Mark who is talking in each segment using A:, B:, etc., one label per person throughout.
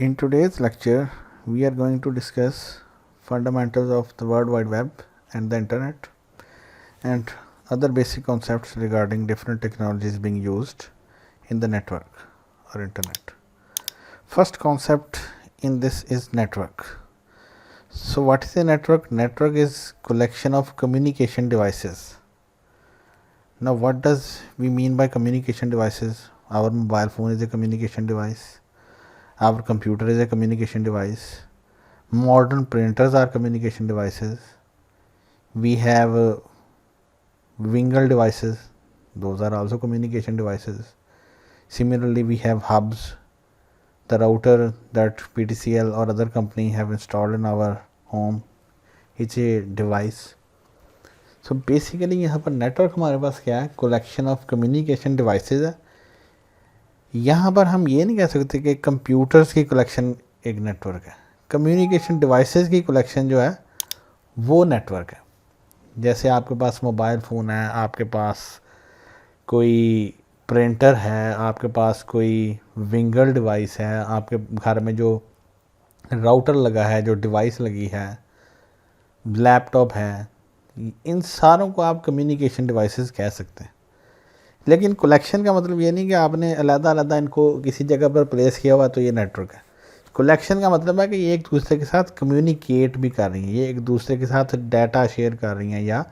A: In today's lecture, we are going to discuss fundamentals of the World Wide Web and the Internet and other basic concepts regarding different technologies being used in the network or Internet. First concept in this is network. So what is a network? Network is collection of communication devices. Now what does we mean by communication devices? Our mobile phone is a communication device. Our computer is a communication device. Modern printers are communication devices. We have Wingle devices, those are also communication devices. Similarly, we have hubs, the router that PTCL or other company have installed in our home. It's a device. So basically यहाँ पर network हमारे पास क्या है? Collection of communication devices है. यहाँ पर हम ये नहीं कह सकते कि कंप्यूटर्स की कलेक्शन एक नेटवर्क है. कम्युनिकेशन डिवाइसेस की कलेक्शन जो है वो नेटवर्क है. जैसे आपके पास मोबाइल फ़ोन है, आपके पास कोई प्रिंटर है, आपके पास कोई विंगल डिवाइस है, आपके घर में जो राउटर लगा है, जो डिवाइस लगी है, लैपटॉप है, इन सारों को आप कम्युनिकेशन डिवाइसेस कह सकते हैं. लेकिन कलेक्शन का मतलब ये नहीं कि आपने अलग-अलग इनको किसी जगह पर प्लेस किया हुआ तो ये नेटवर्क है. कलेक्शन का मतलब है कि ये एक दूसरे के साथ कम्युनिकेट भी कर रही हैं, ये एक दूसरे के साथ डाटा शेयर कर रही हैं या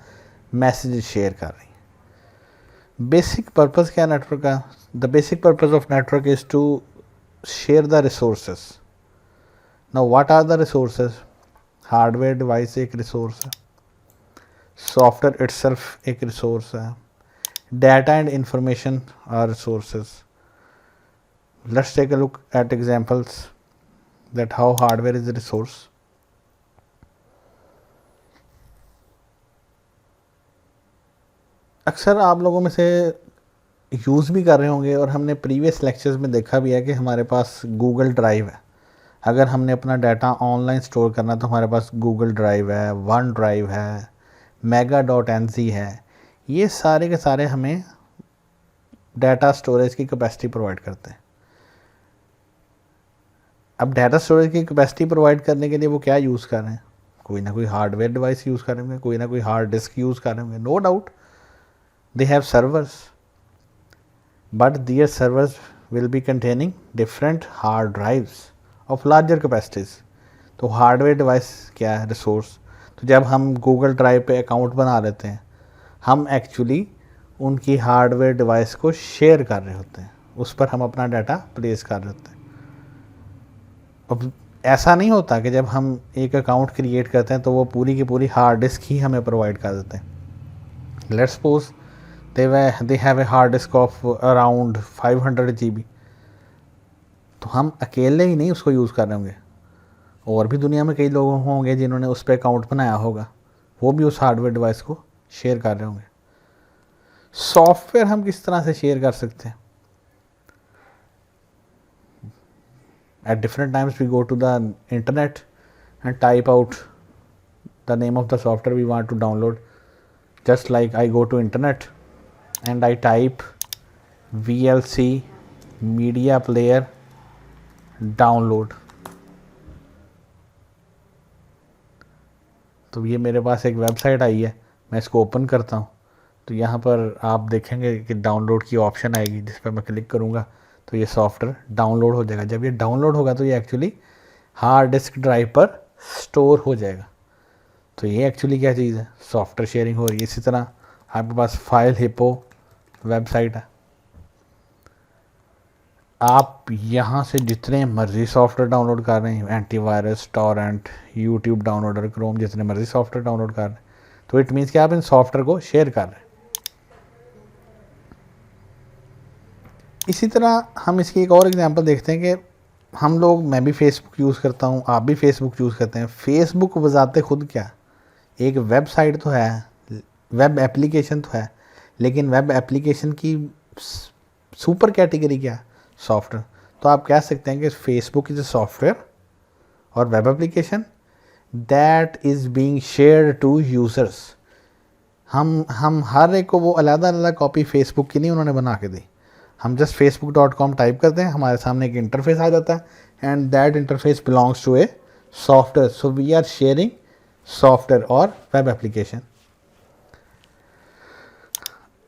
A: मैसेज शेयर कर रही हैं. बेसिक पर्पस क्या नेटवर्क का? The basic purpose of network is to share the resources. Now what are the resources? Hardware device एक रिसोर्स है, सॉफ्टवेयर इटसेल्फ एक रिसोर्स है, data and information are resources. Let's take a look at examples that how hardware is a resource. अक्सर आप लोगों में से use भी कर रहे होंगे और हमने प्रीवियस लेक्चर्स में देखा भी है कि हमारे पास गूगल ड्राइव है. अगर हमने अपना डाटा ऑनलाइन स्टोर करना तो हमारे पास गूगल ड्राइव है, वन ड्राइव है, mega.nz है. ये सारे के सारे हमें डाटा स्टोरेज की कैपेसिटी प्रोवाइड करते हैं. अब डाटा स्टोरेज की कैपेसिटी प्रोवाइड करने के लिए वो क्या यूज़ कर रहे हैं? कोई ना कोई हार्डवेयर डिवाइस यूज़ कर रहे होंगे, कोई ना कोई हार्ड डिस्क यूज़ कर रहे होंगे. No doubt they have servers, but their servers will be containing different hard drives of larger capacities. तो हार्डवेयर डिवाइस क्या है? रिसोर्स. तो जब हम गूगल ड्राइव पे अकाउंट बना लेते हैं, हम एक्चुअली उनकी हार्डवेयर डिवाइस को शेयर कर रहे होते हैं, उस पर हम अपना डाटा प्लेस कर रहे होते हैं. अब ऐसा नहीं होता कि जब हम एक अकाउंट क्रिएट करते हैं तो वो पूरी की पूरी हार्ड डिस्क ही हमें प्रोवाइड कर देते हैं. Let's suppose they have a hard disk of around 500 GB. तो हम अकेले ही नहीं उसको यूज़ कर रहे होंगे, और भी दुनिया में कई लोग होंगे जिन्होंने उस पर अकाउंट बनाया होगा, वो भी उस हार्डवेयर डिवाइस को शेयर कर रहे होंगे. सॉफ्टवेयर हम किस तरह से शेयर कर सकते हैं? At different times we go to the internet and type out the name of the software we want to download. Just like I go to internet and I type VLC media player download. तो ये मेरे पास एक website आई है, मैं इसको open करता हूँ तो यहाँ पर आप देखेंगे कि डाउनलोड की ऑप्शन आएगी, जिस पर मैं क्लिक करूँगा तो ये सॉफ्टवेयर डाउनलोड हो जाएगा. जब ये डाउनलोड होगा तो ये एक्चुअली हार्ड डिस्क ड्राइव पर स्टोर हो जाएगा. तो ये एक्चुअली क्या चीज़ है? सॉफ्टवेयर शेयरिंग हो रही है. इसी तरह आपके पास फाइल हिप्पो वेबसाइट है, आप यहाँ से जितने मर्जी सॉफ्टवेयर डाउनलोड कर रहे हैं, antivirus, torrent, YouTube downloader, Chrome, जितने मर्जी सॉफ्टवेयर डाउनलोड कर रहे हैं, तो इट मीन्स कि आप इन सॉफ्टवेयर को शेयर कर रहे हैं. इसी तरह हम इसकी एक और एग्जांपल देखते हैं कि हम लोग, मैं भी फेसबुक यूज़ करता हूँ, आप भी फेसबुक यूज़ करते हैं. फेसबुक बजाते खुद क्या एक वेबसाइट तो है, वेब एप्लीकेशन तो है, लेकिन वेब एप्लीकेशन की सुपर कैटेगरी क्या? सॉफ्टवेयर. तो आप कह सकते हैं कि फेसबुक इज़ अ सॉफ्टवेयर और web application that is being shared to users. हम हर एक को वो अलग अलग कॉपी फेसबुक की नहीं उन्होंने बना के दी, हम जस्ट facebook.com टाइप करते हैं, हमारे सामने एक इंटरफेस आ जाता है and that interface belongs to a software. So we are sharing software और वेब एप्लीकेशन.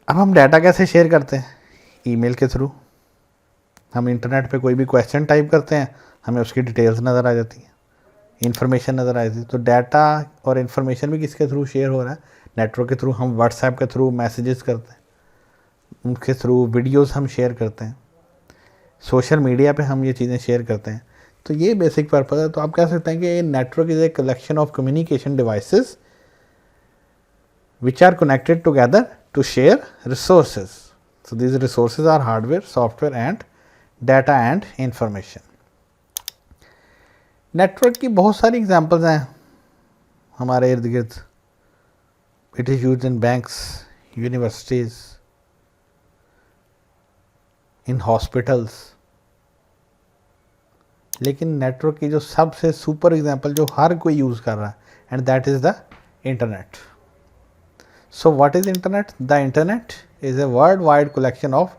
A: अब हम डाटा कैसे शेयर करते हैं? ईमेल के थ्रू. हम इंटरनेट पे कोई भी क्वेश्चन टाइप करते हैं, हमें उसकी डिटेल्स नज़र आ जाती हैं, इन्फॉर्मेशन नज़र आ जाती है. तो डाटा और इन्फॉर्मेशन भी किसके थ्रू शेयर हो रहा है? नेटवर्क के थ्रू. हम व्हाट्सएप के थ्रू मैसेजेस करते हैं, उनके थ्रू वीडियोस हम शेयर करते हैं, सोशल मीडिया पे हम ये चीज़ें शेयर करते हैं. तो ये बेसिक पर्पज़ है. तो आप कह सकते हैं कि network is a collection of communication devices which are connected together to share resources. So these resources are hardware, software and data and information. Network की बहुत सारी एग्जांपल्स हैं हमारे इर्द गिर्द. It is used in banks, universities, in hospitals. लेकिन network की जो सबसे सुपर एग्जांपल जो हर कोई यूज़ कर रहा है, and that is the internet. So what is internet? The internet is a worldwide collection of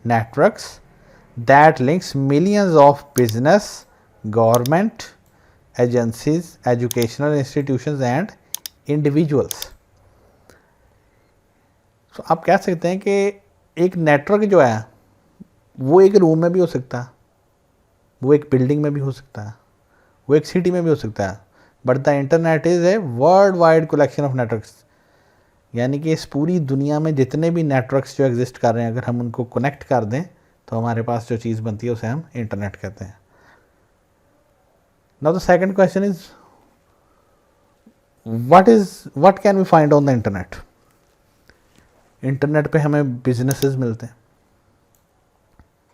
A: networks that links millions of business, government, agencies, educational institutions and individuals. So आप कह सकते हैं कि एक नेटवर्क जो है वो एक रूम में भी हो सकता है, वो एक बिल्डिंग में भी हो सकता है, वो एक सिटी में भी हो सकता है. But the internet is a world wide collection of networks. यानी कि इस पूरी दुनिया में जितने भी नेटवर्क्स जो एग्जिस्ट कर रहे हैं, अगर हम उनको कनेक्ट कर दें तो हमारे पास जो चीज़ बनती है उसे हम इंटरनेट कहते हैं. Now the second question is what can we find on the internet? Internet पे हमें बिजनेसेस मिलते हैं,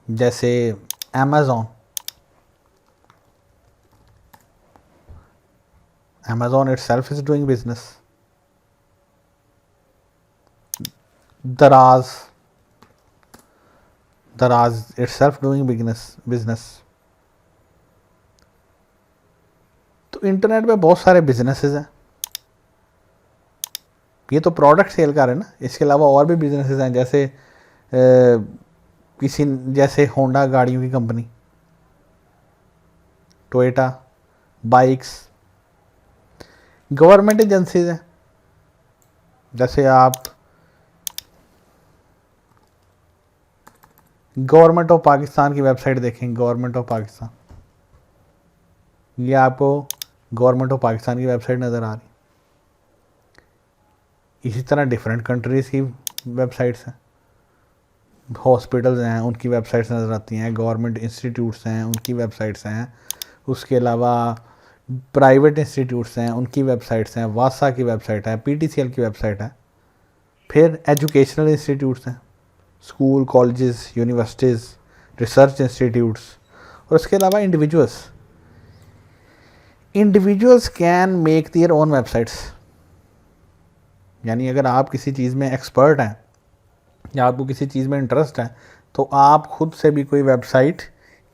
A: जैसे Amazon. Amazon itself is doing business. Daraz itself doing business. तो इंटरनेट पे बहुत सारे बिजनेसेस हैं. ये तो प्रोडक्ट सेल कर रहे हैं ना, इसके अलावा और भी बिजनेसेस हैं, जैसे होंडा गाड़ियों की company, Toyota bikes. Government agencies हैं, जैसे आप गवर्नमेंट ऑफ पाकिस्तान की वेबसाइट देखें, गवर्नमेंट ऑफ पाकिस्तान, ये आपको गवर्नमेंट ऑफ पाकिस्तान की वेबसाइट नज़र आ रही. इसी तरह डिफरेंट कंट्रीज़ की वेबसाइट्स हैं. हॉस्पिटल्स हैं, उनकी वेबसाइट्स नज़र आती हैं. गवर्नमेंट इंस्टीट्यूट्स हैं, उनकी वेबसाइट्स हैं. उसके अलावा प्राइवेट इंस्टीट्यूट्स हैं, उनकी वेबसाइट्स हैं. वासा की वेबसाइट है, PTCL की वेबसाइट है. फिर एजुकेशनल इंस्टीट्यूट्स हैं, school, colleges, universities, research institutes. और उसके अलावा individuals can make their own websites. यानी अगर आप किसी चीज़ में एक्सपर्ट हैं या आपको किसी चीज़ में इंटरेस्ट है तो आप खुद से भी कोई वेबसाइट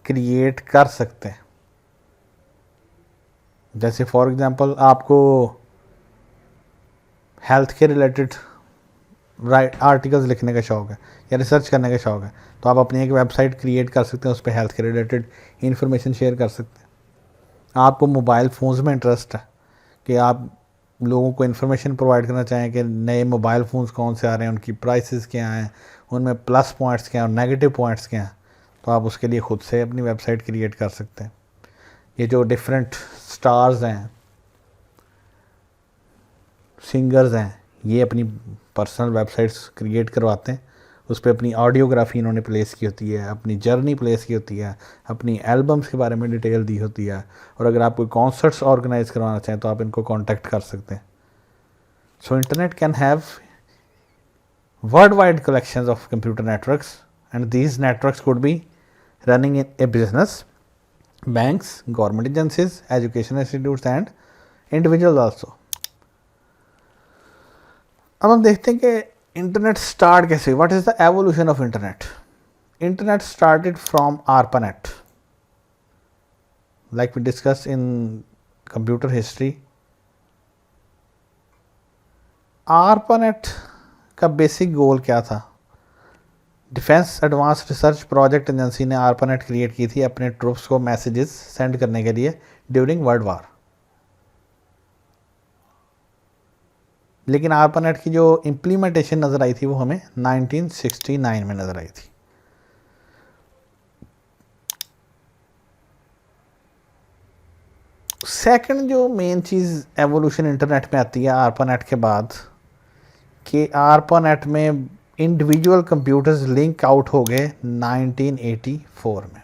A: क्रिएट कर सकते हैं. जैसे फॉर एग्जांपल आपको हेल्थ के रिलेटेड आर्टिकल्स लिखने का शौक़ है या रिसर्च करने का शौक़ है, तो आप अपनी एक वेबसाइट क्रिएट कर सकते हैं, उस पर हेल्थ के रिलेटेड इन्फॉर्मेशन शेयर कर सकते हैं. आपको मोबाइल फ़ोन्स में इंटरेस्ट है कि आप लोगों को इन्फॉर्मेशन प्रोवाइड करना चाहें कि नए मोबाइल फ़ोन्स कौन से आ रहे हैं, उनकी प्राइसेस क्या हैं, उनमें प्लस पॉइंट्स क्या हैं और नेगेटिव पॉइंट्स क्या हैं, तो आप उसके लिए ख़ुद से अपनी वेबसाइट क्रिएट कर सकते हैं. ये जो डिफरेंट स्टार्स हैं, सिंगर्स हैं, ये अपनी पर्सनल वेबसाइट्स क्रिएट करवाते हैं. उस पर अपनी ऑडियोग्राफी इन्होंने प्लेस की होती है, अपनी जर्नी प्लेस की होती है, अपनी एल्बम्स के बारे में डिटेल दी होती है. और अगर आप कोई कॉन्सर्ट्स ऑर्गेनाइज करवाना चाहें तो आप इनको कांटेक्ट कर सकते हैं. So internet can have world wide collections of computer networks and these networks could be running in a business, banks, government agencies, education institutes and individuals also. अब हम देखते हैं कि इंटरनेट स्टार्ट कैसे. What is the evolution of internet? Internet started from ARPANET, like we discuss in computer history. ARPANET का basic goal क्या था? Defence advance research project agency ने आरपानेट क्रिएट की थी अपने ट्रूप्स को मैसेजेस सेंड करने के लिए ड्यूरिंग वर्ल्ड वार। लेकिन आरपानेट की जो इम्प्लीमेंटेशन नज़र आई थी वो हमें 1969 में नज़र आई थी। सेकंड जो मेन चीज़ एवोल्यूशन इंटरनेट में आती है आरपानेट के बाद कि आरपानेट में इंडिविजुअल कंप्यूटर्स लिंक आउट हो गए 1984 में।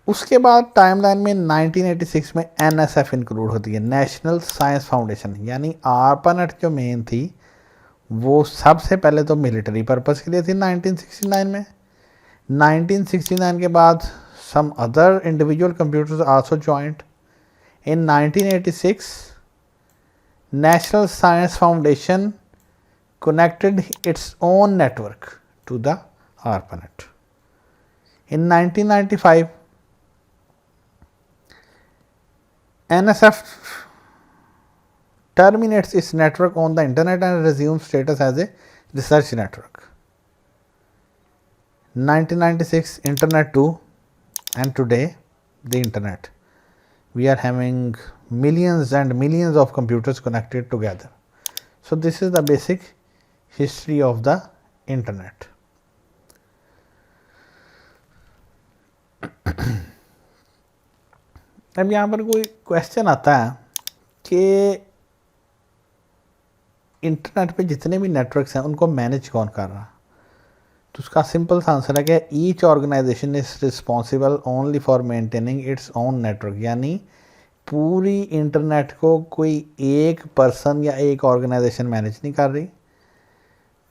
A: उसके बाद टाइमलाइन में 1986 में NSF इंक्लूड होती है, नेशनल साइंस फाउंडेशन। यानी आरपानेट जो मेन थी वो सबसे पहले तो मिलिट्री पर्पस के लिए थी 1969 में। 1969 के बाद some other individual computers also joined. In 1986, National Science Foundation connected its own network to the ARPANET. In 1995, NSF terminates its network on the internet and resumes status as a research network. 1996, Internet 2. And today the internet, we are having millions and millions of computers connected together. So this is the basic history of the internet. अब यहाँ पर कोई question आता है कि internet पे जितने भी नेटवर्क्स हैं उनको मैनेज कौन कर रहा है। तो उसका सिंपल सा आंसर है कि each organisation is responsible only for maintaining its own network. यानी पूरी इंटरनेट को कोई एक पर्सन या एक ऑर्गेनाइजेशन मैनेज नहीं कर रही।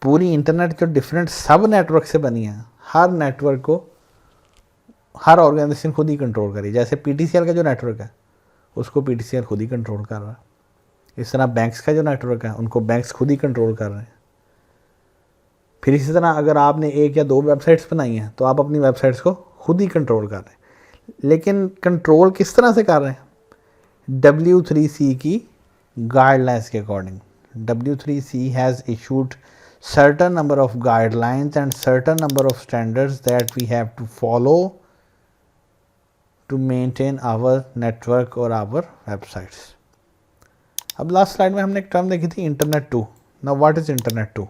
A: पूरी इंटरनेट जो डिफरेंट सब नेटवर्क से बनी है, हर नेटवर्क को हर ऑर्गेनाइजेशन खुद ही कंट्रोल करी। जैसे PTCL का जो नेटवर्क है उसको PTCL खुद ही कंट्रोल कर रहा है। इस तरह बैंक्स का जो नेटवर्क है उनको बैंक्स खुद ही कंट्रोल कर रहे हैं। फिर इसी तरह अगर आपने एक या दो वेबसाइट्स बनाई हैं तो आप अपनी वेबसाइट्स को खुद ही कंट्रोल कर रहे हैं। लेकिन कंट्रोल किस तरह से कर रहे हैं? W3C की गाइडलाइंस के according. W3C has issued certain number of guidelines and certain number of standards that we have to follow to maintain our network or our websites. अब लास्ट स्लाइड में हमने एक टर्म देखी थी internet 2। Now what is internet 2?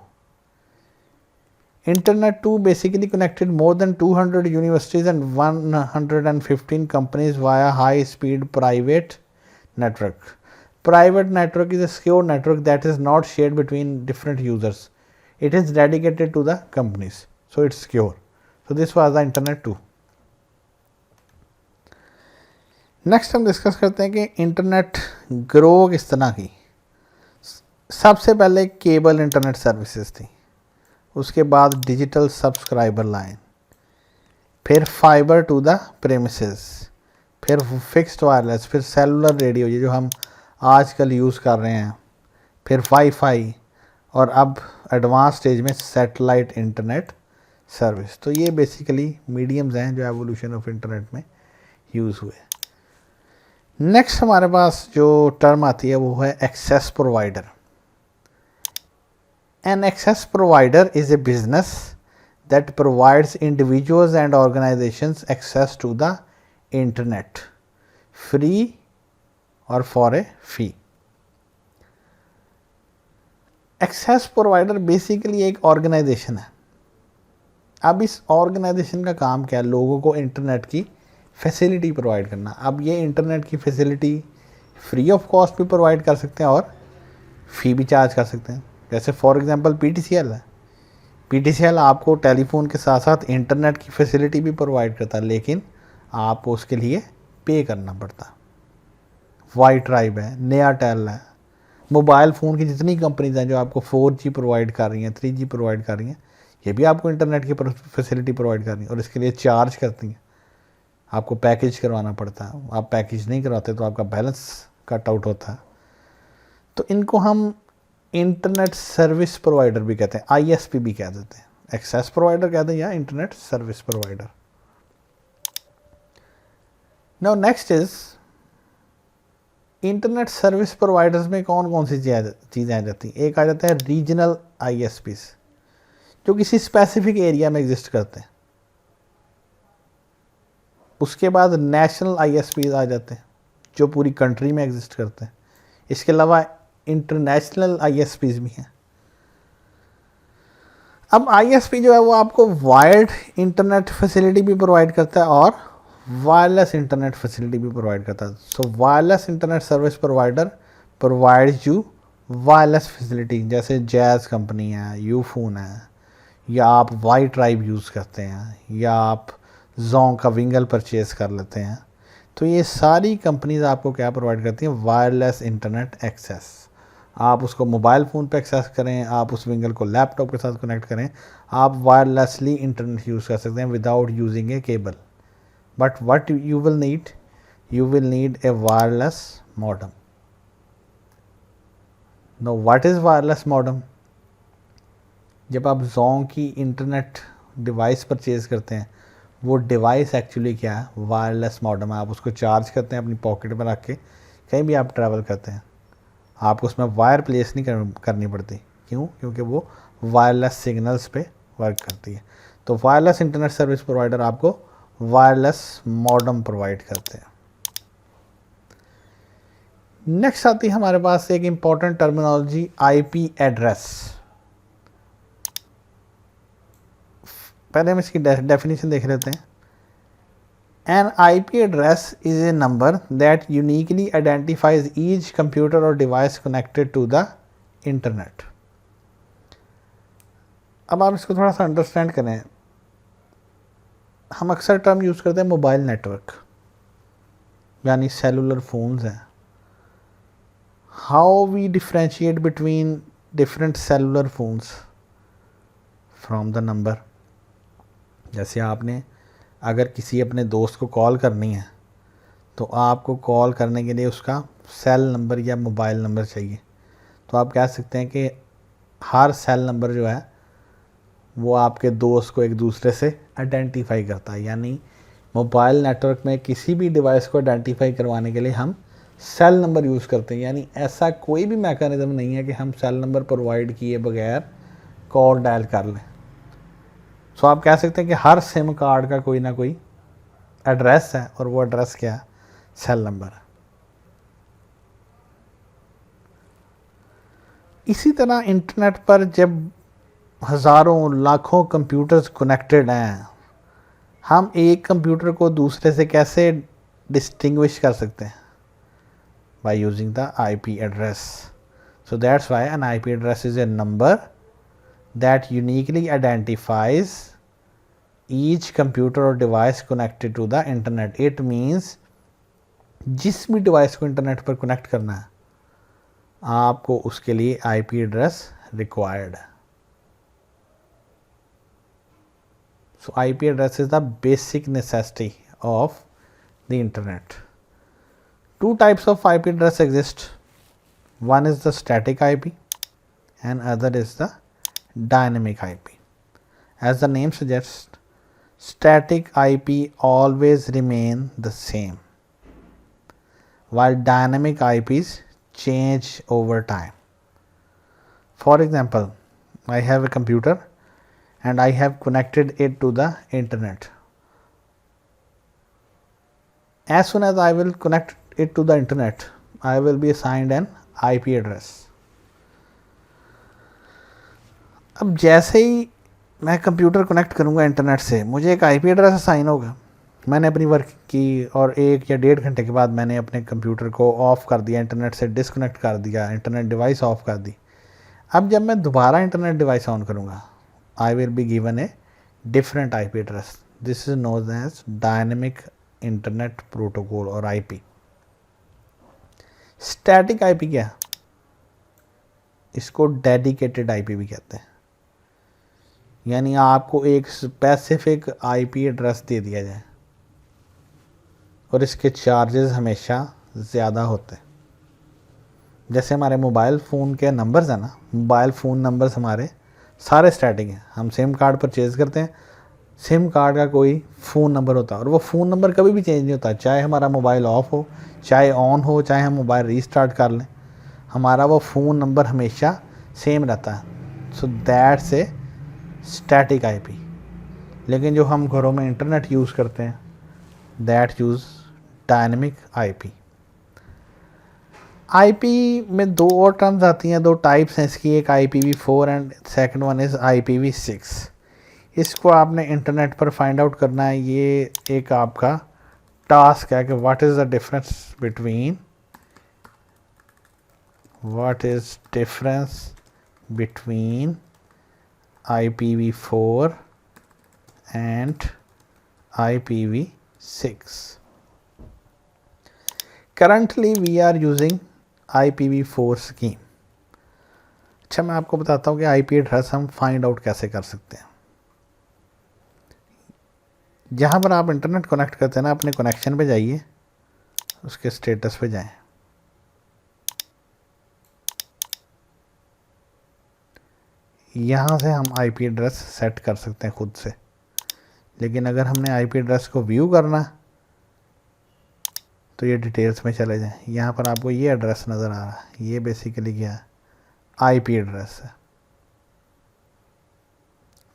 A: Internet 2 basically connected more than 200 universities and 115 companies via high-speed private network. Private network is a secure network that is not shared between different users. It is dedicated to the companies, so it's secure. So this was the Internet 2. Next हम discuss करते हैं कि internet grow किस तरह की। सबसे पहले cable internet services थी, उसके बाद डिजिटल सब्सक्राइबर लाइन, फिर फाइबर टू द प्रेमिसेस, फिर फिक्स्ड वायरलेस, फिर सेलुलर रेडियो ये जो हम आजकल यूज़ कर रहे हैं, फिर वाईफाई और अब एडवांस स्टेज में सैटेलाइट इंटरनेट सर्विस। तो ये बेसिकली मीडियम्स हैं जो एवोल्यूशन ऑफ इंटरनेट में यूज़ हुए। नेक्स्ट हमारे पास जो टर्म आती है वो है access provider. An access provider is a business that provides individuals and organizations access to the internet free or for a fee. Access provider basically एक ऑर्गेनाइजेशन है। अब इस ऑर्गेनाइजेशन का काम क्या है? लोगों को इंटरनेट की फैसिलिटी प्रोवाइड करना। अब ये इंटरनेट की फैसिलिटी फ्री ऑफ कॉस्ट भी प्रोवाइड कर सकते हैं और फ़ी भी चार्ज कर सकते हैं। जैसे फॉर एग्जांपल PTCL है। PTCL आपको टेलीफोन के साथ साथ इंटरनेट की फैसिलिटी भी प्रोवाइड करता है, लेकिन आपको उसके लिए पे करना पड़ता है। वाई ट्राइब है, Neatel है, मोबाइल फ़ोन की जितनी कंपनीज हैं जो आपको 4G प्रोवाइड कर रही हैं, 3G प्रोवाइड कर रही हैं, ये भी आपको इंटरनेट की फैसिलिटी प्रोवाइड कर रही हैं और इसके लिए चार्ज करती हैं। आपको पैकेज करवाना पड़ता है, आप पैकेज नहीं करवाते तो आपका बैलेंस कट आउट होता है। तो इनको हम इंटरनेट सर्विस प्रोवाइडर भी कहते हैं, ISP भी कह देते हैं, एक्सेस प्रोवाइडर कहते हैं या internet service provider. Now next is internet service providers में कौन कौन सी चीज़ें आ जाती हैं। एक आ जाता है रीजनल ISPs, जो किसी स्पेसिफिक एरिया में एग्जिस्ट करते हैं। उसके बाद नेशनल आईएसपीज आ जाते हैं जो पूरी कंट्री में एग्जिस्ट करते हैं। इसके अलावा इंटरनेशनल आईएसपीज भी हैं। अब आईएसपी जो है वो आपको वायर्ड इंटरनेट फैसिलिटी भी प्रोवाइड करता है और वायरलेस इंटरनेट फैसिलिटी भी प्रोवाइड करता है। So wireless internet service provider provides you wireless facility, जैसे जैज़ कंपनी है, यूफोन है, या आप वाई ट्राइब यूज़ करते हैं, या आप जोंग का विंगल परचेज़ कर लेते हैं। तो ये सारी कंपनीज आपको क्या प्रोवाइड करती हैं? Wireless internet access. आप उसको मोबाइल फ़ोन पे एक्सेस करें, आप उस विंगल को लैपटॉप के साथ कनेक्ट करें, आप वायरलेसली इंटरनेट यूज़ कर सकते हैं without using a cable. But what you will need a wireless modem. No, what is wireless modem? जब आप जोंग की इंटरनेट डिवाइस परचेज़ करते हैं, वो डिवाइस एक्चुअली क्या है? वायरलेस मॉडेम है। आप उसको चार्ज करते हैं अपनी पॉकेट में रख के, कहीं भी आप ट्रैवल करते हैं, आपको उसमें वायर प्लेस नहीं करनी पड़ती। क्यों? क्योंकि वो वायरलेस सिग्नल्स पे वर्क करती है। तो वायरलेस इंटरनेट सर्विस प्रोवाइडर आपको वायरलेस मॉडेम प्रोवाइड करते हैं। नेक्स्ट आती है हमारे पास एक इम्पॉर्टेंट टर्मिनोलॉजी, आईपी एड्रेस। पहले हम इसकी डेफिनेशन देख लेते हैं। An IP address is a number that uniquely identifies each computer or device connected to the internet. अब आप इसको थोड़ा सा अंडरस्टैंड करें। हम अक्सर टर्म यूज़ करते हैं मोबाइल नेटवर्क, यानी सेलुलर फोन्स हैं। How we differentiate between different cellular phones? From the number. जैसे आपने अगर किसी अपने दोस्त को कॉल करनी है, तो आपको कॉल करने के लिए उसका सेल नंबर या मोबाइल नंबर चाहिए। तो आप कह सकते हैं कि हर सेल नंबर जो है वो आपके दोस्त को एक दूसरे से आइडेंटिफाई करता है। यानी मोबाइल नेटवर्क में किसी भी डिवाइस को आइडेंटिफाई करवाने के लिए हम सेल नंबर यूज़ करते हैं। यानी ऐसा कोई भी मैकेनिज्म नहीं है कि हम सेल नंबर प्रोवाइड किए बगैर कॉल डायल कर लें। सो आप कह सकते हैं कि हर सिम कार्ड का कोई ना कोई एड्रेस है, और वो एड्रेस क्या है? सेल नंबर है। इसी तरह इंटरनेट पर जब हज़ारों लाखों कंप्यूटर्स कनेक्टेड हैं, हम एक कंप्यूटर को दूसरे से कैसे डिस्टिंग्विश कर सकते हैं? By using the IP address. So that's why N IP address is a number that uniquely identifies each computer or device connected to the internet. It means जिस भी डिवाइस को इंटरनेट पर कनेक्ट करना है, आपको उसके लिए आईपी एड्रेस रिक्वायर्ड है। सो IP address is the basic necessity of the internet. Two types of IP address exist. One is the static IP and other is the dynamic IP. As the name suggests, static IP always remain the same, while dynamic IPs change over time. For example, I have a computer and I have connected it to the internet. As soon as I will connect it to the internet, I will be assigned an IP address. अब जैसे ही मैं computer connect करूँगा internet से, मुझे एक IP address assign होगा। मैंने अपनी वर्क की और 1 या 1.5 घंटे के बाद मैंने अपने कंप्यूटर को ऑफ़ कर दिया, इंटरनेट से डिसकनेक्ट कर दिया, इंटरनेट डिवाइस ऑफ कर दी। अब जब मैं दोबारा इंटरनेट डिवाइस ऑन करूँगा, I will be given a different IP address. This is known as dynamic internet protocol और आईपी। स्टैटिक आईपी क्या है? इसको डेडिकेटेड आईपी भी कहते हैं। यानी आपको एक स्पेसिफिक आईपी एड्रेस दे दिया जाए और इसके चार्जेस हमेशा ज़्यादा होते हैं। जैसे हमारे मोबाइल फ़ोन के नंबर्स हैं ना, मोबाइल फ़ोन नंबर्स हमारे सारे स्टैटिक हैं। हम सिम कार्ड परचेज़ करते हैं, सिम कार्ड का कोई फ़ोन नंबर होता है और वो फ़ोन नंबर कभी भी चेंज नहीं होता। चाहे हमारा मोबाइल ऑफ हो, चाहे ऑन हो, चाहे हम मोबाइल रीस्टार्ट कर लें, हमारा वो फ़ोन नंबर हमेशा सेम रहता है। So that's a static IP. लेकिन जो हम घरों में इंटरनेट यूज़ करते हैं that use dynamic IP. IP में दो और टर्म्स आती हैं, दो टाइप्स हैं इसकी, एक IPv4 and second one is IPv6। इसको आपने इंटरनेट पर फाइंड आउट करना है। ये एक आपका टास्क है कि what is the difference between IPv4 and IPv6. Currently we are using IPv4 scheme। अच्छा, मैं आपको बताता हूँ कि आईपी एड्रेस हम फाइंड आउट कैसे कर सकते हैं। जहाँ पर आप इंटरनेट कनेक्ट करते हैं ना, अपने कनेक्शन पे जाइए, उसके स्टेटस पे जाएं, यहाँ से हम आईपी एड्रेस सेट कर सकते हैं खुद से। लेकिन अगर हमने आईपी एड्रेस को व्यू करना तो ये डिटेल्स में चले जाएं। यहाँ पर आपको ये एड्रेस नज़र आ रहा है, ये बेसिकली क्या है, आईपी एड्रेस है।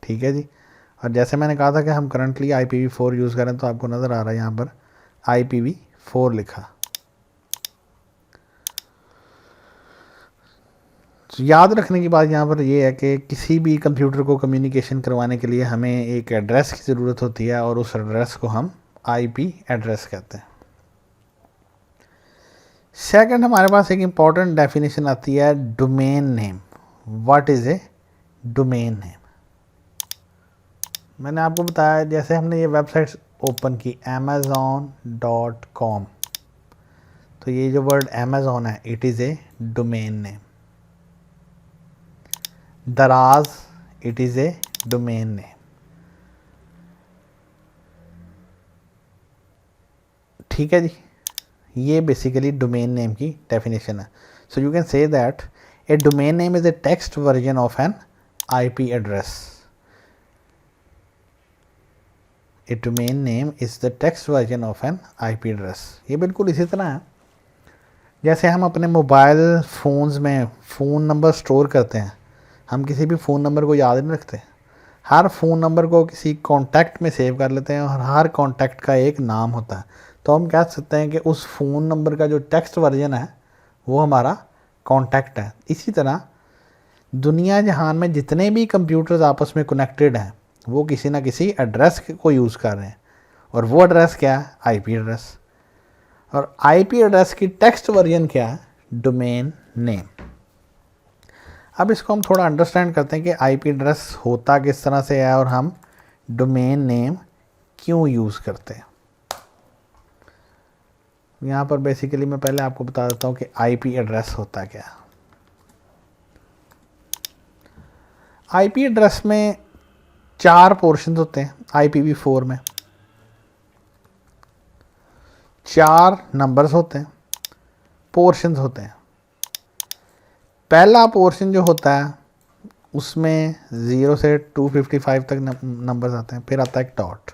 A: ठीक है जी। और जैसे मैंने कहा था कि हम करंटली IPv4 यूज़ करें, तो आपको नज़र आ रहा है यहाँ पर IPv4 लिखा। तो याद रखने की बात यहाँ पर ये है कि किसी भी कंप्यूटर को कम्युनिकेशन करवाने के लिए हमें एक एड्रेस की ज़रूरत होती है और उस एड्रेस को हम आईपी एड्रेस कहते हैं। सेकंड, हमारे पास एक इम्पॉर्टेंट डेफिनेशन आती है domain name. What is a domain name? मैंने आपको बताया, जैसे हमने ये वेबसाइट ओपन की amazon.com, तो ये जो वर्ड अमेज़ॉन है it is a domain name. Daraz, it is a domain name. ठीक है जी, ये बेसिकली डोमेन नेम की डेफिनेशन है। So you can say that a domain name is a text version of an IP address. A domain name is the text version of an IP address. ये बिल्कुल इसी तरह है जैसे हम अपने मोबाइल फ़ोन्स में फ़ोन नंबर स्टोर करते हैं। हम किसी भी फ़ोन नंबर को याद नहीं रखते, हर फ़ोन नंबर को किसी कॉन्टैक्ट में सेव कर लेते हैं और हर कॉन्टैक्ट का एक नाम होता है। तो हम कह सकते हैं कि उस फ़ोन नंबर का जो टेक्स्ट वर्जन है वो हमारा कॉन्टैक्ट है। इसी तरह दुनिया जहान में जितने भी कंप्यूटर्स आपस में कनेक्टेड हैं वो किसी ना किसी एड्रेस को यूज़ कर रहे हैं, और वो एड्रेस क्या है, आईपी एड्रेस। और आईपी एड्रेस की टेक्स्ट वर्जन क्या है, डोमेन नेम। अब इसको हम थोड़ा अंडरस्टैंड करते हैं कि आईपी एड्रेस होता किस तरह से है और हम डोमेन नेम क्यों यूज़ करते हैं। यहाँ पर बेसिकली मैं पहले आपको बता देता हूँ कि आईपी एड्रेस होता क्या है। आईपी एड्रेस में 4 पोर्शन होते हैं। IPv4 में 4 नंबर्स होते हैं, पोर्शंस होते हैं। पहला पोर्शन जो होता है उसमें 0 से 255 तक नंबर्स आते हैं, फिर आता है एक डॉट।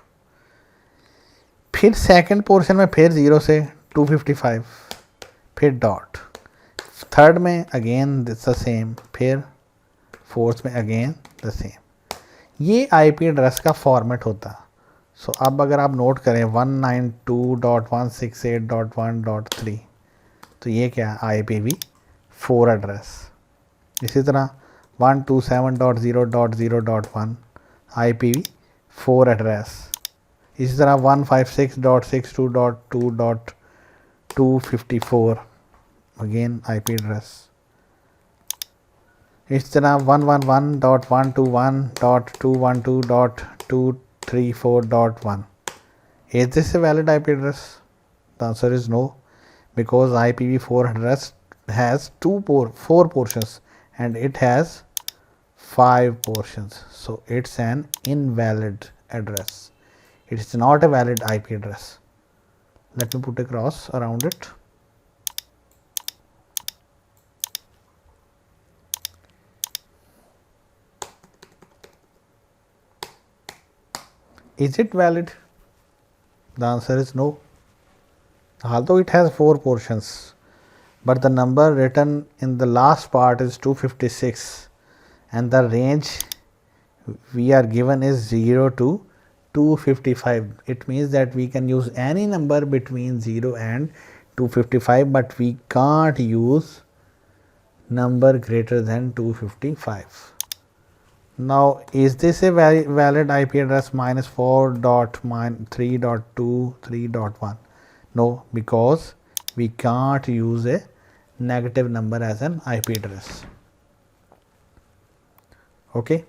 A: फिर सेकंड पोर्शन में फिर 0 से 255, फिर डॉट। थर्ड में अगेन द सेम, फिर फोर्थ में अगेन द सेम। ये आईपी एड्रेस का फॉर्मेट होता है। सो अब अगर आप नोट करें 192.168.1.3, तो ये क्या है, IPv4 एड्रेस। इसी तरह 127.0.0.1 IPv4 एड्रेस। इसी तरह 156.62.2.254 अगेन आईपी एड्रेस। इस तरह 111.121.212.234.1. Is this a valid IP address? The answer is no, because IPv4 address has 4 portions and it has 5 portions. So it's an invalid address. It is not a valid IP address. Let me put a cross around it. Is it valid? The answer is no. Although it has 4 portions, but the number written in the last part is 256 and the range we are given is 0 to 255. It means that we can use any number between 0 and 255, but we can't use number greater than 255. Now, is this a valid IP address -4.3.2.3.1? No, because we can't use a negative number as an IP address. Okay.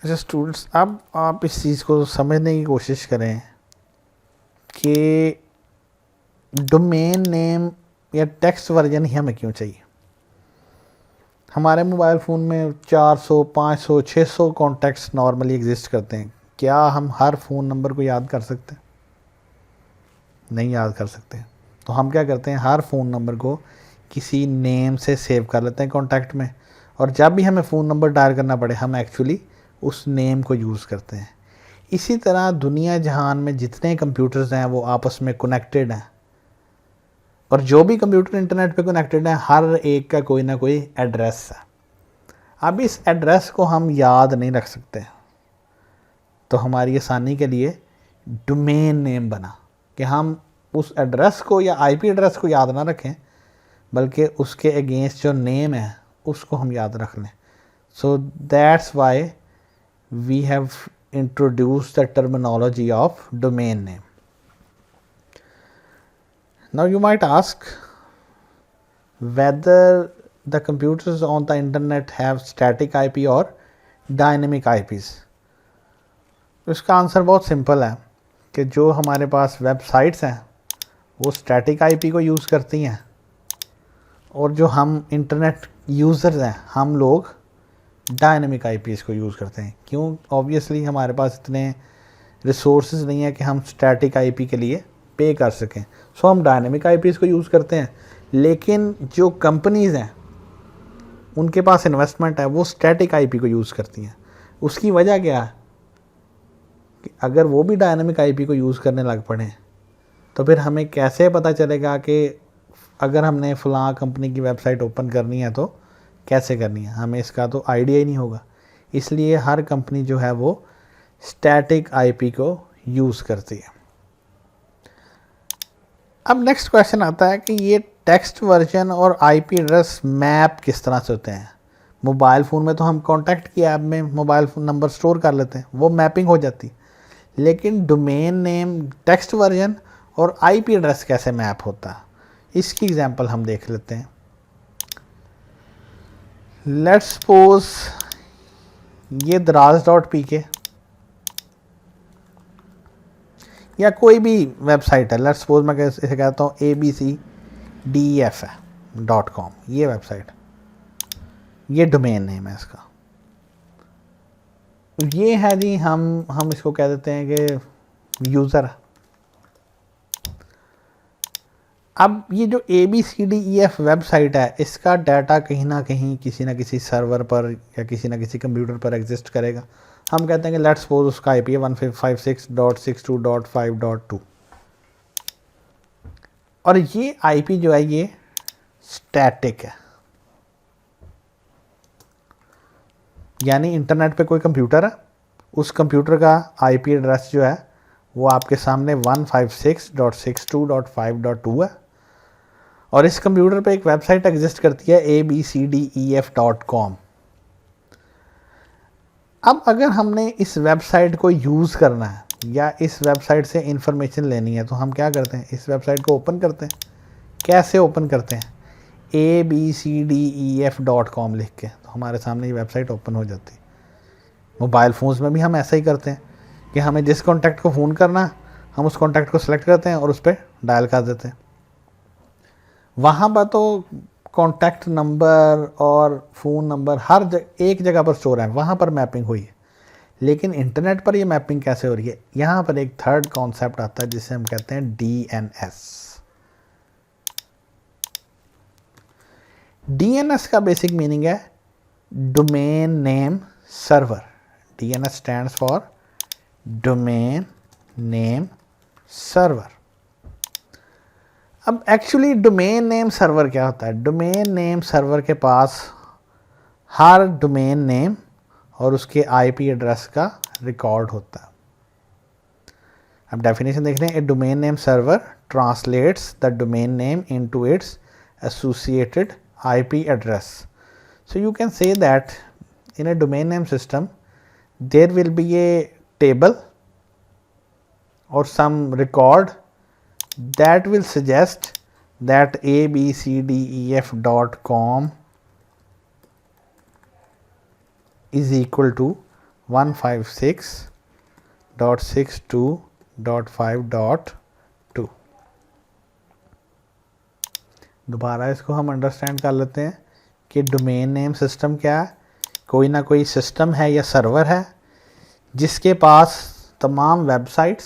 A: अच्छा students, अब आप इस चीज़ को समझने की कोशिश करें कि डोमेन नेम या टेक्स्ट वर्जन ही हमें क्यों चाहिए। हमारे मोबाइल फ़ोन में 400, 500, 600 कॉन्टैक्ट्स नॉर्मली एग्जिस्ट करते हैं। क्या हम हर फ़ोन नंबर को याद कर सकते हैं? नहीं याद कर सकते। तो हम क्या करते हैं, हर फ़ोन नंबर को किसी नेम से सेव कर लेते हैं कॉन्टैक्ट में, और जब भी हमें फ़ोन नंबर डायल करना पड़े हम एक्चुअली उस नेम को यूज़ करते हैं। इसी तरह दुनिया जहान में जितने कंप्यूटर्स हैं वो आपस में कनेक्टेड हैं, और जो भी कंप्यूटर इंटरनेट पे कनेक्टेड है हर एक का कोई ना कोई एड्रेस है। अब इस एड्रेस को हम याद नहीं रख सकते, तो हमारी आसानी के लिए डोमेन नेम बना कि हम उस एड्रेस को या आईपी एड्रेस को याद ना रखें, बल्कि उसके अगेंस्ट जो नेम है उसको हम याद रख लें। So that's why we have introduced the terminology of domain name. Now you might ask whether the computers on the internet have static IP or dynamic IPs. तो इसका आंसर बहुत सिंपल है कि जो हमारे पास वेबसाइट्स हैं वो स्टैटिक आईपी को यूज़ करती हैं, और जो हम इंटरनेट यूज़र्स हैं हम लोग डायनेमिक आईपीज़ को यूज़ करते हैं। क्यों? ऑब्वियसली हमारे पास इतने रिसोर्सेज नहीं है कि हम स्टैटिक आईपी के लिए पे कर सकें, सो हम डायनेमिक आईपीज़ को यूज़ करते हैं। लेकिन जो कंपनीज़ हैं उनके पास इन्वेस्टमेंट है, वो स्टैटिक आईपी को यूज़ करती हैं। उसकी वजह क्या है कि अगर वो भी डायनेमिक आईपी को यूज़ करने लग पड़े तो फिर हमें कैसे पता चलेगा कि अगर हमने फ़लाँ कंपनी की वेबसाइट ओपन करनी है तो कैसे करनी है, हमें इसका तो आइडिया ही नहीं होगा। इसलिए हर कंपनी जो है वो स्टैटिक आईपी को यूज़ करती है। अब नेक्स्ट क्वेश्चन आता है कि ये टेक्स्ट वर्जन और आईपी एड्रेस मैप किस तरह से होते हैं। मोबाइल फ़ोन में तो हम कॉन्टैक्ट की ऐप में मोबाइल फ़ोन नंबर स्टोर कर लेते हैं, वो मैपिंग हो जाती। लेकिन डोमेन नेम, टेक्स्ट वर्जन और आईपी एड्रेस कैसे मैप होता है, इसकी एग्जांपल हम देख लेते हैं। लेट्स सपोज ये दराज.pk या कोई भी वेबसाइट है। लेट्स सपोज मैं इसे कहता हूँ abcdef.com, ये वेबसाइट, ये डोमेन नेम है इसका। ये है जी, हम इसको कह देते हैं कि यूज़र। अब ये जो abcdef वेबसाइट है इसका डाटा कहीं ना कहीं किसी ना किसी सर्वर पर या किसी ना किसी कंप्यूटर पर एग्जिस्ट करेगा। हम कहते हैं कि लेट्स सपोज उसका IP है 156.62.5.2, और ये IP जो है ये स्टैटिक है। यानी इंटरनेट पे कोई कंप्यूटर है, उस कंप्यूटर का IP एड्रेस जो है वो आपके सामने 156.62.5.2 है, और इस कंप्यूटर पे एक वेबसाइट एग्जिस्ट करती है abcdef.com। अब अगर हमने इस वेबसाइट को यूज़ करना है या इस वेबसाइट से इंफॉर्मेशन लेनी है तो हम क्या करते हैं, इस वेबसाइट को ओपन करते हैं। कैसे ओपन करते हैं? abcdef.com लिख के, तो हमारे सामने ये वेबसाइट ओपन हो जाती है। मोबाइल फ़ोन्स में भी हम ऐसा ही करते हैं कि हमें जिस कॉन्टैक्ट को फ़ोन करना है हम उस कॉन्टैक्ट को सिलेक्ट करते हैं और उस पर डायल कर देते हैं। वहाँ पर तो कॉन्टैक्ट नंबर और फ़ोन नंबर एक जगह पर स्टोर है, वहाँ पर मैपिंग हुई है। लेकिन इंटरनेट पर ये मैपिंग कैसे हो रही है? यहाँ पर एक थर्ड कॉन्सेप्ट आता है जिसे हम कहते हैं DNS। DNS का बेसिक मीनिंग है domain name server. DNS stands for domain name server. अब एक्चुअली डोमेन नेम सर्वर क्या होता है? डोमेन नेम सर्वर के पास हर डोमेन नेम और उसके आईपी एड्रेस का रिकॉर्ड होता है। अब डेफिनेशन देख रहे हैं, a domain name server translates the domain name into its associated IP address. So you can say that in a domain name system there will be a table or some record that will suggest that abcdef.com is equal to 156.62.5.2। दोबारा इसको हम understand कर लेते हैं कि domain name system क्या है। कोई ना कोई सिस्टम है या सर्वर है जिसके पास तमाम वेबसाइट्स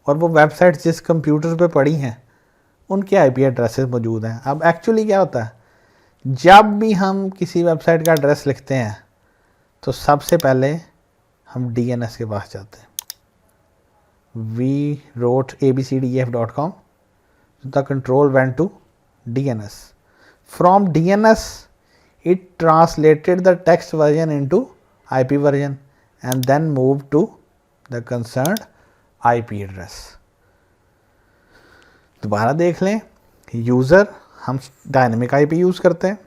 A: और वो वेबसाइट्स जिस कंप्यूटर पे पड़ी हैं उनके आईपी एड्रेसेस मौजूद हैं। अब एक्चुअली क्या होता है, जब भी हम किसी वेबसाइट का एड्रेस लिखते हैं तो सबसे पहले हम डीएनएस के पास जाते हैं। We wrote abcdef.com, the control went to DNS. From DNS, it translated the text version into IP version and then moved to the concerned IP address. दोबारा देख लें, यूज़र हम डायनेमिक IP यूज़ करते हैं।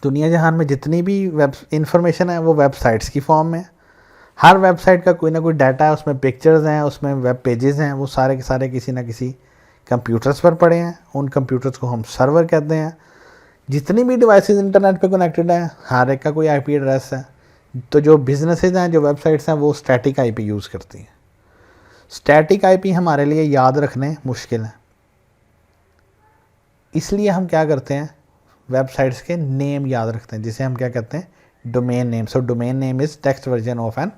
A: दुनिया जहान में जितनी भी वेब इंफॉर्मेशन है वो वेबसाइट्स की फॉर्म में। हर वेबसाइट का कोई ना कोई डाटा है, उसमें पिक्चर्स हैं, उसमें वेब पेजेस हैं, वो सारे के सारे किसी ना किसी कंप्यूटर्स पर पड़े हैं। उन कंप्यूटर्स को हम सर्वर कहते हैं। जितनी भी डिवाइसेस इंटरनेट पे कनेक्टेड हैं हर एक का कोई आईपी एड्रेस है। तो जो बिजनेसेस हैं, जो वेबसाइट्स हैं, वो स्टैटिक आईपी यूज़ करती हैं। स्टैटिक आईपी हमारे लिए याद रखने मुश्किल है, इसलिए हम क्या करते हैं, वेबसाइट्स के नेम याद रखते हैं, जिसे हम क्या कहते हैं, domain name. So domain name is text version of an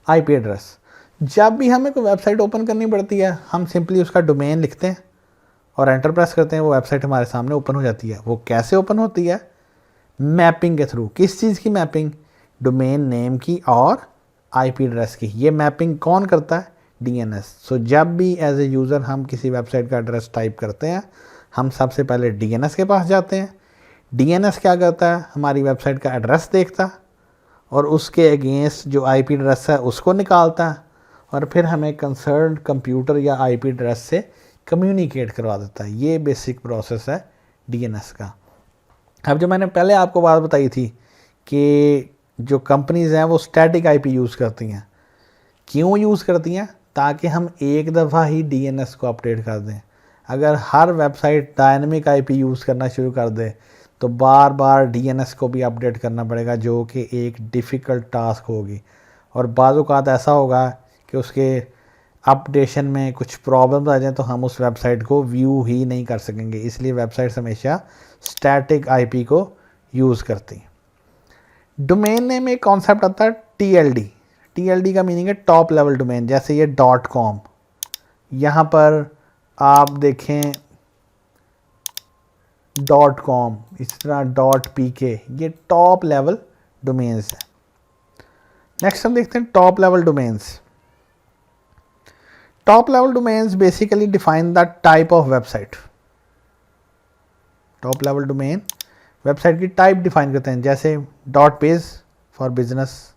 A: IP address. जब भी हमें कोई वेबसाइट ओपन करनी पड़ती है हम सिंपली उसका डोमेन लिखते हैं और एंटर प्रेस करते हैं, वो वेबसाइट हमारे सामने ओपन हो जाती है। वो कैसे ओपन होती है, मैपिंग के थ्रू। किस चीज़ की मैपिंग, डोमेन नेम की और आईपी एड्रेस की। ये मैपिंग कौन करता है, डीएनएस। सो जब भी एज ए यूज़र हम किसी वेबसाइट का एड्रेस टाइप करते हैं हम सबसे पहले डीएनएस के पास जाते हैं। डीएनएस क्या करता है, हमारी वेबसाइट का एड्रेस देखता और उसके अगेंस्ट जो आईपी एड्रेस है उसको निकालता है और फिर हमें कंसर्न कंप्यूटर या आईपी एड्रेस से कम्युनिकेट करवा देता है। ये बेसिक प्रोसेस है डीएनएस का। अब जो मैंने पहले आपको बात बताई थी कि जो कंपनीज़ हैं वो स्टैटिक आईपी यूज़ करती हैं। क्यों यूज़ करती हैं, ताकि हम एक दफ़ा ही डीएनएस को अपडेट कर दें। अगर हर वेबसाइट डायनेमिक आईपी यूज़ करना शुरू कर दे तो बार बार डीएनएस को भी अपडेट करना पड़ेगा, जो कि एक डिफ़िकल्ट टास्क होगी। और बाज़ औक़ात ऐसा होगा कि उसके अपडेशन में कुछ प्रॉब्लम आ जाए तो हम उस वेबसाइट को व्यू ही नहीं कर सकेंगे। इसलिए वेबसाइट्स हमेशा स्टैटिक आईपी को यूज़ करती हैं। डोमेन नेम एक कॉन्सेप्ट आता है टीएलडी। टीएलडी का मीनिंग है टॉप लेवल डोमेन। जैसे ये .com, यहाँ पर आप देखें .com, इस तरह .pk, ये टॉप लेवल डोमेन्स हैं। नेक्स्ट हम देखते हैं top level domains. Top level domains basically define the type of website. Top level domain website की टाइप डिफाइन करते हैं, जैसे .biz for business,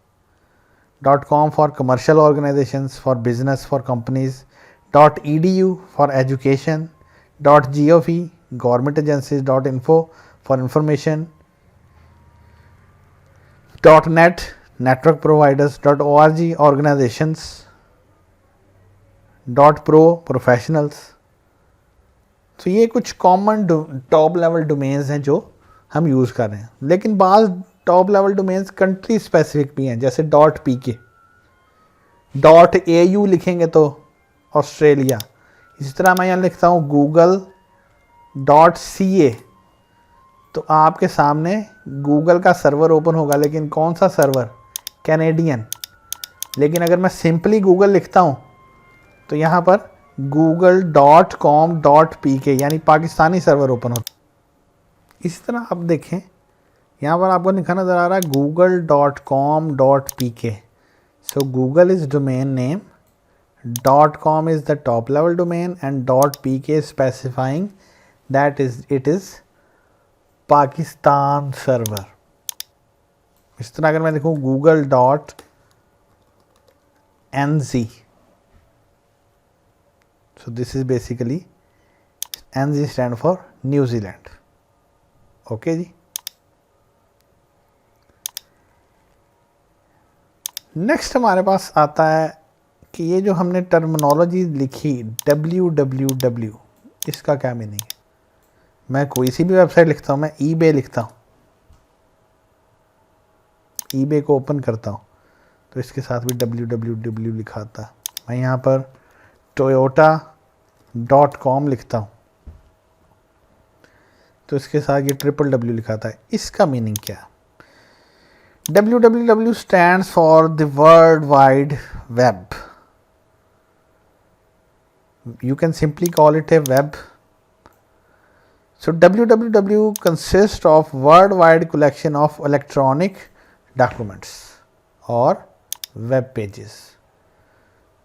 A: .com for commercial organisations for business for companies, .edu for education, .gov government agencies, .info for information, .net network providers, .org organisations, .pro professionals. तो ये कुछ common top level domains हैं जो हम use कर रहे हैं। लेकिन बाज़ top level domains country specific भी हैं, जैसे .pk, .au लिखेंगे तो ऑस्ट्रेलिया। इसी तरह मैं यहाँ लिखता हूँ google.ca, तो आपके सामने गूगल का सर्वर ओपन होगा, लेकिन कौन सा सर्वर, कैनेडियन। लेकिन अगर मैं सिंपली गूगल लिखता हूँ तो यहाँ पर google.com.pk यानी पाकिस्तानी सर्वर ओपन होता है। इसी तरह आप देखें यहाँ पर आपको लिखा नज़र आ रहा है google.com.pk। So Google is domain name, .com is the top level domain and .pk is specifying that it is Pakistan server. इस तरह अगर मैं देखूँ google.nz, so this is basically NZ stand for New Zealand. Okay जी। Next हमारे पास आता है कि ये जो हमने टर्मिनोलॉजी लिखी www, इसका क्या मीनिंग है। मैं कोई सी भी वेबसाइट लिखता हूँ, मैं eBay लिखता हूँ, eBay को ओपन करता हूँ तो इसके साथ भी www लिखा आता है। मैं यहाँ पर toyota.com लिखता हूँ तो इसके साथ ये www लिखा था। इसका मीनिंग क्या है? www stands for the World Wide Web. You can simply call it a web. So www consists of worldwide collection of electronic documents or web pages.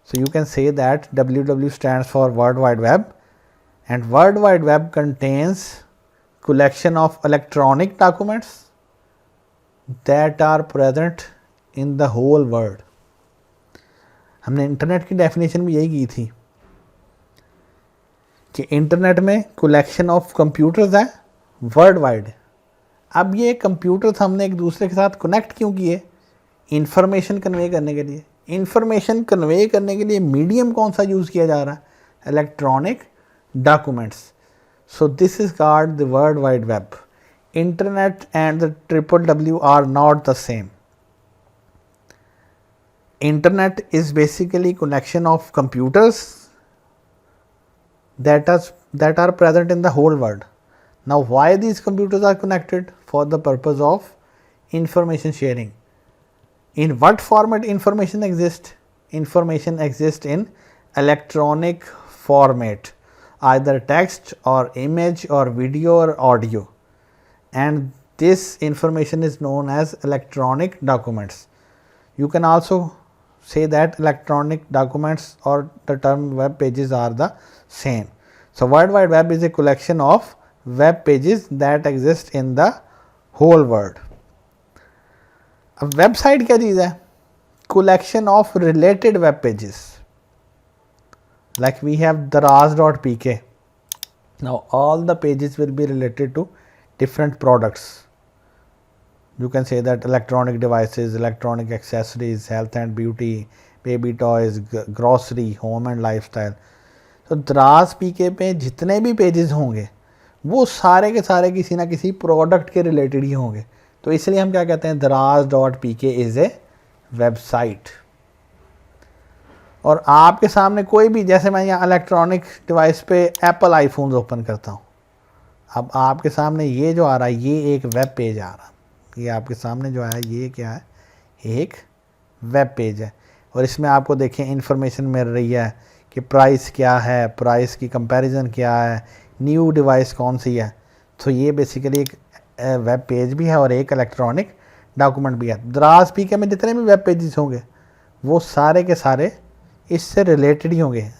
A: So you can say that www stands for World Wide Web, and World Wide Web contains collection of electronic documents that are present in the whole world. हमने internet की definition भी यही की थी कि internet में collection of computers है world wide. अब ये कंप्यूटर्स हमने एक दूसरे के साथ कनेक्ट क्यों किए? इंफॉर्मेशन कन्वे करने के लिए। इंफॉर्मेशन कन्वे करने के लिए मीडियम कौन सा यूज़ किया जा रहा है? Electronic documents. So this is called the World Wide Web. Internet and the www are not the same. Internet is basically connection of computers that are present in the whole world. Now why these computers are connected? For the purpose of information sharing. In what format information exists? Information exists in electronic format, either text or image or video or audio, and this information is known as electronic documents. You can also say that electronic documents or the term web pages are the same. So World Wide Web is a collection of web pages that exist in the whole world. अब website क्या चीज़ है? collection of related web pages. Like we have daraz.pk. Now all the pages will be related to different products. You can say that electronic devices, electronic accessories, health and beauty, baby toys, grocery, home and lifestyle. तो दराज पीके पे जितने भी pages होंगे वो सारे के सारे किसी ना किसी प्रोडक्ट के रिलेटेड ही होंगे। तो इसलिए हम क्या कहते हैं? daraz.pk is a website. और आपके सामने कोई भी, जैसे मैं यहाँ इलेक्ट्रॉनिक डिवाइस पे एप्पल आईफोन्स ओपन करता हूँ, अब आपके सामने ये जो आ रहा है ये एक वेब पेज आ रहा है। ये आपके सामने जो है ये क्या है? एक वेब पेज है। और इसमें आपको देखें इंफॉर्मेशन मिल रही है कि प्राइस क्या है, प्राइस की कंपैरिजन क्या है, न्यू डिवाइस कौन सी है। तो ये बेसिकली एक वेब पेज भी है और एक इलेक्ट्रॉनिक डॉक्यूमेंट भी है। दराज पीके में जितने भी वेब पेजेस होंगे वो सारे के सारे इससे रिलेटेड ही होंगे।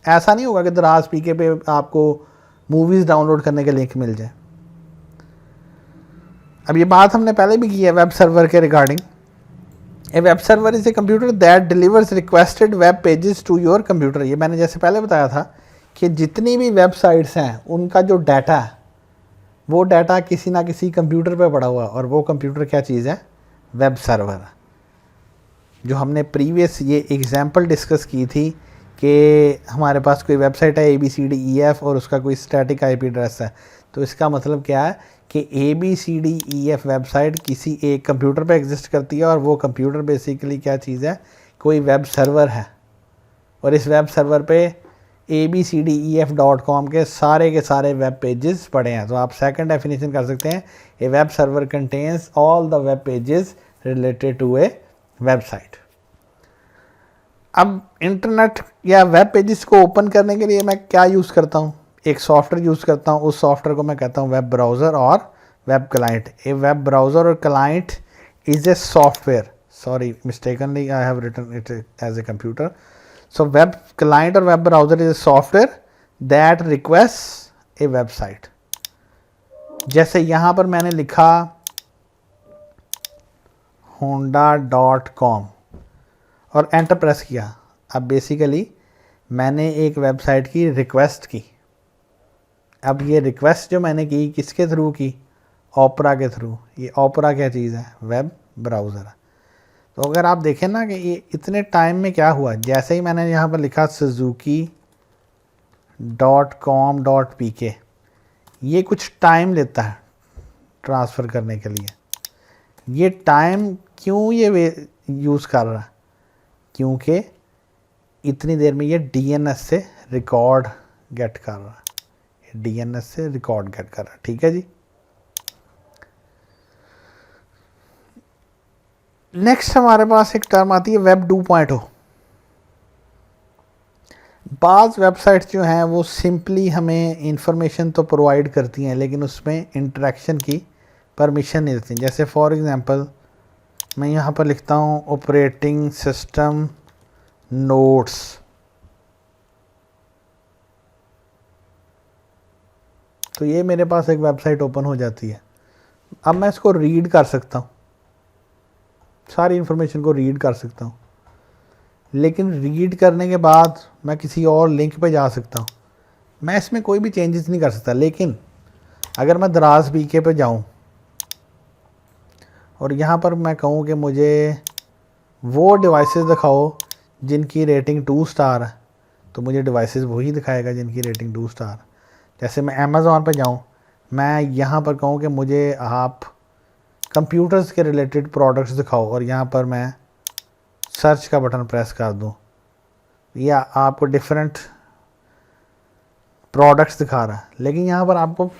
A: ऐसा नहीं होगा कि दराज पीके पे आपको मूवीज़ डाउनलोड करने के लिंक मिल जाए। अब ये बात हमने पहले भी की है वेब सर्वर के regarding. A web server is a computer that delivers requested web pages to your computer. ये मैंने जैसे पहले बताया था कि जितनी भी वेबसाइट्स हैं उनका जो डाटा है वो डाटा किसी ना किसी कंप्यूटर पे पड़ा हुआ है, और वो कंप्यूटर क्या चीज़ है? Web server. जो हमने प्रीवियस ये एग्जांपल डिस्कस की थी कि हमारे पास कोई वेबसाइट है ABCDEF और उसका कोई स्टैटिक IP एड्रेस है, तो इसका मतलब क्या है कि ABCDEF वेबसाइट किसी एक कंप्यूटर पे एग्जिस्ट करती है और वो कंप्यूटर बेसिकली क्या चीज़ है? कोई वेब सर्वर है। और इस वेब सर्वर पे abcdef.com के सारे वेब पेजेस पड़े हैं। तो आप सेकंड डेफिनेशन कर सकते हैं, a web server contains all the web pages related to a website. अब इंटरनेट या वेब पेजेस को ओपन करने के लिए मैं क्या यूज़ करता हूँ? एक सॉफ्टवेयर यूज़ करता हूँ। उस सॉफ्टवेयर को मैं कहता हूँ वेब ब्राउज़र और web client. A web browser और client is a software, sorry mistakenly I have written it as a computer. So web client और web browser is a software that request a website. जैसे यहाँ पर मैंने लिखा honda.com और enter press किया। अब बेसिकली मैंने एक वेबसाइट की रिक्वेस्ट की। अब ये रिक्वेस्ट जो मैंने की किसके थ्रू की? ओपरा के थ्रू। ये ओपरा क्या चीज़ है? वेब ब्राउज़र है। तो अगर आप देखें ना कि ये इतने टाइम में क्या हुआ, जैसे ही मैंने यहाँ पर लिखा suzuki.com.pk, ये कुछ टाइम लेता है ट्रांसफ़र करने के लिए। ये टाइम क्यों ये यूज़ कर रहा है? क्योंकि इतनी देर में ये DNS से रिकॉर्ड गेट कर रहा है। DNS से रिकॉर्ड गेट कर रहा है। ठीक है जी। नेक्स्ट हमारे पास एक टर्म आती है वेब 2.0। बाज़ वेबसाइट्स जो हैं वो सिंपली हमें इंफॉर्मेशन तो प्रोवाइड करती हैं, लेकिन उसमें इंटरेक्शन की परमिशन नहीं देती। जैसे फॉर एग्जांपल मैं यहाँ पर लिखता हूँ ऑपरेटिंग सिस्टम नोट्स, तो ये मेरे पास एक वेबसाइट ओपन हो जाती है। अब मैं इसको रीड कर सकता हूँ, सारी इन्फॉर्मेशन को रीड कर सकता हूँ, लेकिन रीड करने के बाद मैं किसी और लिंक पे जा सकता हूँ। मैं इसमें कोई भी चेंजेस नहीं कर सकता। लेकिन अगर मैं दराज BK पे जाऊँ और यहाँ पर मैं कहूँ कि मुझे वो डिवाइसेस दिखाओ जिनकी रेटिंग 2 स्टार है, तो मुझे डिवाइसेस वही दिखाएगा जिनकी रेटिंग 2 स्टार। जैसे मैं अमेज़ॉन पे जाऊँ, मैं यहाँ पर कहूँ कि मुझे आप कंप्यूटर्स के रिलेटेड प्रोडक्ट्स दिखाओ और यहाँ पर मैं सर्च का बटन प्रेस कर दूँ, या आपको डिफरेंट प्रोडक्ट्स दिखा रहा है, लेकिन यहाँ पर आपको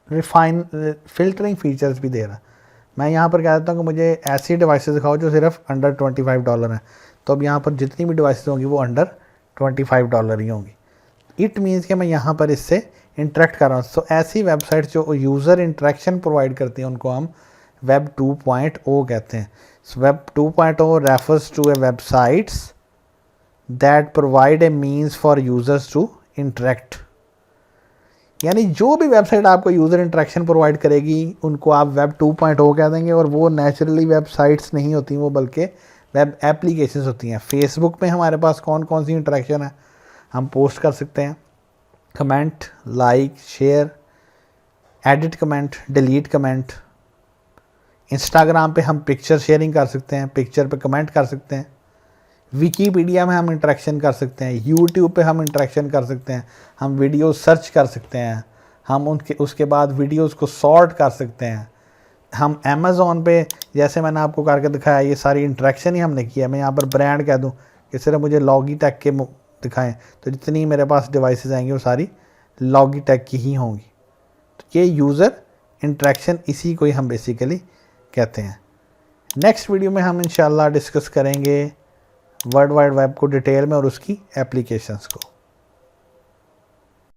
A: फिल्टरिंग फीचर्स भी दे रहा है। मैं यहाँ पर कह देता हूँ कि मुझे ऐसी डिवाइसेस दिखाओ जो सिर्फ अंडर $25 हैं, तो अब यहाँ पर जितनी भी डिवाइसेस होंगी वो अंडर $25 ही होंगी। इट मीन्स कि मैं यहाँ पर इससे इंटरेक्ट कर रहा हूँ। सो ऐसी वेबसाइट जो यूज़र इंटरेक्शन प्रोवाइड करती हैं उनको हम वेब 2.0 कहते हैं। So web 2.0 refers to a websites that provide a means for users to interact. यानी जो भी वेबसाइट आपको यूज़र इंटरेक्शन प्रोवाइड करेगी उनको आप वेब 2.0 कह देंगे। और वो नेचुरली वेबसाइट्स नहीं होती, वो बल्कि वेब एप्लीकेशंस होती हैं। फेसबुक पे हमारे पास कौन कौन सी इंटरेक्शन है? हम पोस्ट कर सकते हैं, comment, like, share, edit comment, delete comment. Instagram पे हम पिक्चर शेयरिंग कर सकते हैं, पिक्चर पे कमेंट कर सकते हैं। विकीपीडिया में हम इंटरेक्शन कर सकते हैं, यूट्यूब पे हम इंटरेक्शन कर सकते हैं, हम वीडियो सर्च कर सकते हैं, हम उसके बाद वीडियोस को सॉर्ट कर सकते हैं। हम अमेज़ॉन पे जैसे मैंने आपको करके दिखाया, ये सारी इंटरेक्शन ही हमने किया। मैं यहाँ पर ब्रांड कह दूँ कि सिर्फ मुझे लॉगीटेक के दिखाएं, तो जितनी मेरे पास डिवाइसेस आएंगी वो सारी लॉगीटेक की ही होंगी। तो ये यूज़र इंटरेक्शन, इसी को ही हम बेसिकली कहते हैं। नेक्स्ट वीडियो में हम इंशाल्लाह डिस्कस करेंगे वर्ल्ड वाइड वेब को डिटेल में और उसकी एप्लीकेशंस को।